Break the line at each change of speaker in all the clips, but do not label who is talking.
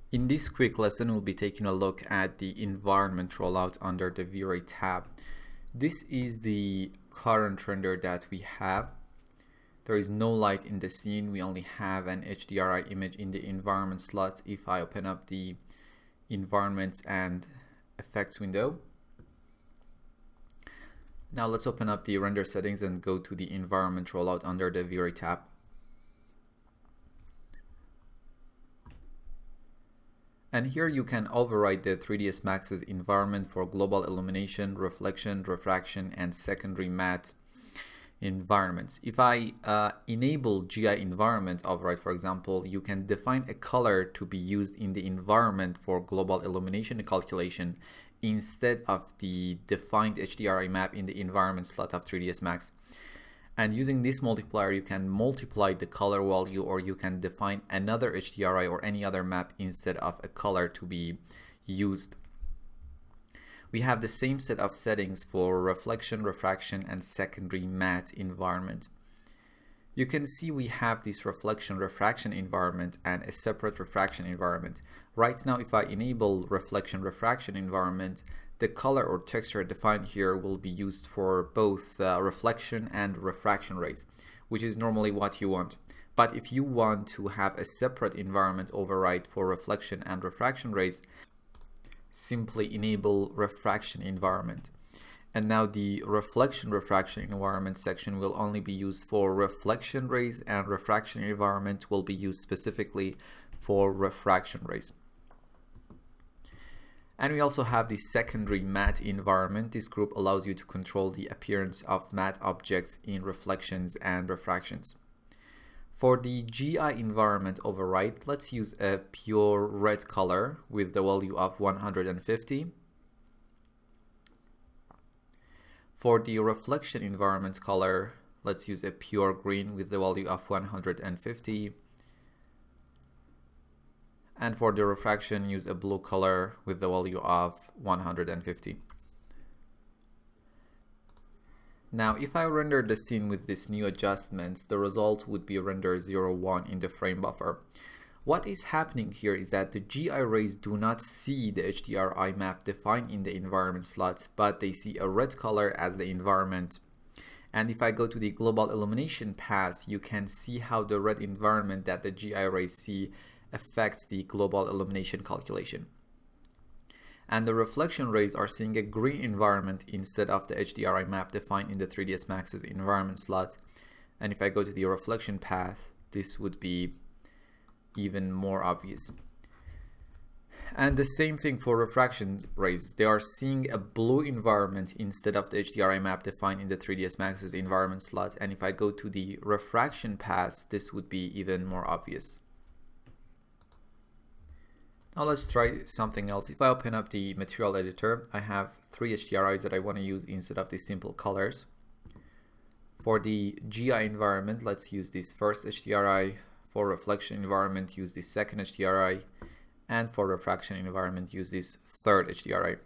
In this quick lesson, we'll be taking a look at the environment rollout under the V-Ray tab. This is the current render that we have. There is no light in the scene. We only have an HDRI image in the environment slot. If I open up the environments and effects window. Now let's open up the render settings and go to the environment rollout under the V-Ray tab. And here you can override the 3ds Max's environment for global illumination, reflection, refraction, and secondary matte environments. If I enable GI environment override, for example, you can define a color to be used in the environment for global illumination calculation instead of the defined HDRI map in the environment slot of 3ds Max. And using this multiplier, you can multiply the color value, or you can define another HDRI or any other map instead of a color to be used. We have the same set of settings for reflection, refraction, and secondary matte environment. You can see we have this reflection refraction environment and a separate refraction environment. Right now, if I enable reflection refraction environment, the color or texture defined here will be used for both reflection and refraction rays, which is normally what you want. But if you want to have a separate environment override for reflection and refraction rays, simply enable refraction environment. And now the reflection refraction environment section will only be used for reflection rays, and refraction environment will be used specifically for refraction rays. And we also have the secondary matte environment. This group allows you to control the appearance of matte objects in reflections and refractions. For the GI environment override, let's use a pure red color with the value of 150. For the reflection environment color, let's use a pure green with the value of 150. And for the refraction, use a blue color with the value of 150. Now, if I render the scene with these new adjustments, the result would be render 01 in the frame buffer. What is happening here is that the GI rays do not see the HDRI map defined in the environment slot, but they see a red color as the environment. And if I go to the global illumination path, you can see how the red environment that the GI rays see affects the global illumination calculation. And the reflection rays are seeing a green environment instead of the HDRI map defined in the 3ds Max's environment slot. And if I go to the reflection path, this would be even more obvious. And the same thing for refraction rays. They are seeing a blue environment instead of the HDRI map defined in the 3ds Max's environment slot. And if I go to the refraction path, this would be even more obvious. Now let's try something else. If I open up the material editor, I have 3 HDRIs that I want to use instead of the simple colors. For the GI environment, let's use this first HDRI. For reflection environment, use this second HDRI. And for refraction environment, use this third HDRI.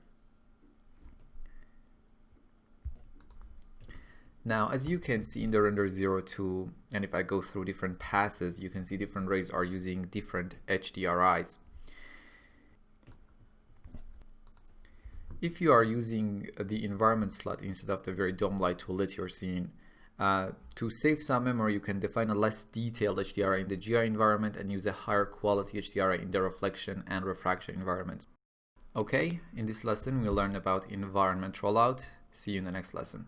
Now, as you can see in the render 02, and if I go through different passes, you can see different rays are using different HDRIs. If you are using the environment slot instead of the very dome light to lit your scene, to save some memory, you can define a less detailed HDRI in the GI environment and use a higher quality HDRI in the reflection and refraction environment. Okay, in this lesson we learned about environment rollout. See you in the next lesson.